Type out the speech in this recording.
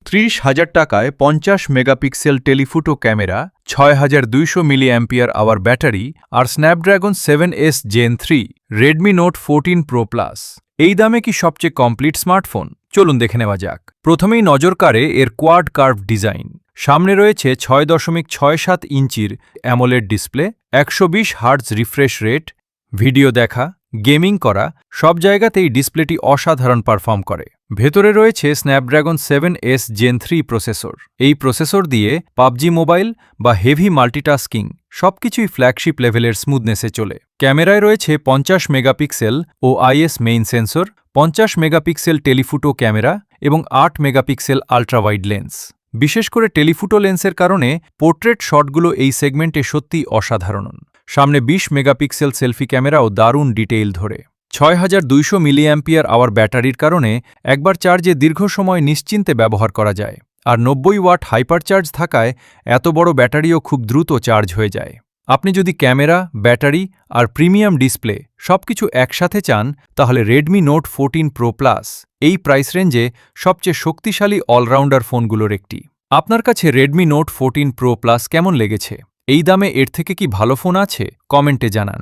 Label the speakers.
Speaker 1: 30,000 টাকায় 50 megapixel telephoto camera, 6200 milliampere hour battery আর Snapdragon 7S Gen 3, Redmi Note 14 Pro Plus. এই দামে কি সবচেয়ে কমপ্লিট স্মার্টফোন? চলুন দেখে নেওয়া যাক। প্রথমেই নজর কাড়ে এর কোয়াড কার্ভ ডিজাইন। সামনে রয়েছে 6.67 ইঞ্চির AMOLED display, 120 hertz refresh rate, video দেখা, গেমিং করা সব জায়গাতেই ডিসপ্লেটি অসাধারণ পারফর্ম করে। ভেতরে রয়েছে স্ন্যাপড্রাগন 7S Gen 3 প্রসেসর। এই প্রসেসর দিয়ে পাবজি মোবাইল বা হেভি মাল্টিটাস্কিং সবকিছুই ফ্ল্যাগশিপ লেভেলের স্মুথনেসে চলে। ক্যামেরায় রয়েছে 50 মেগাপিক্সেল ও IS main sensor, 50 megapixel telephoto camera এবং 8 মেগাপিক্সেল আল্ট্রাওয়াইড লেন্স। বিশেষ করে টেলিফোটো লেন্সের কারণে পোর্ট্রেট শটগুলো এই সেগমেন্টে সত্যিই অসাধারণ। সামনে 20 মেগাপিক্সেল সেলফি ক্যামেরাও দারুণ ডিটেইল ধরে। 6200 মিলিঅ্যাম্পিয়ার আওয়ার ব্যাটারির কারণে একবার চার্জে দীর্ঘ সময় নিশ্চিন্তে ব্যবহার করা যায়, আর 90 ওয়াট হাইপারচার্জ থাকায় এত বড় ব্যাটারিও খুব দ্রুত চার্জ হয়ে যায়। আপনি যদি ক্যামেরা, ব্যাটারি আর প্রিমিয়াম ডিসপ্লে সবকিছু একসাথে চান, তাহলে রেডমি নোট 14 প্রো প্লাস এই প্রাইস রেঞ্জে সবচেয়ে শক্তিশালী অলরাউন্ডার ফোনগুলোর একটি। আপনার কাছে রেডমি নোট 14 প্রো প্লাস কেমন লেগেছে? এই দামে এর থেকে কি ভালো ফোন আছে? কমেন্টে জানান।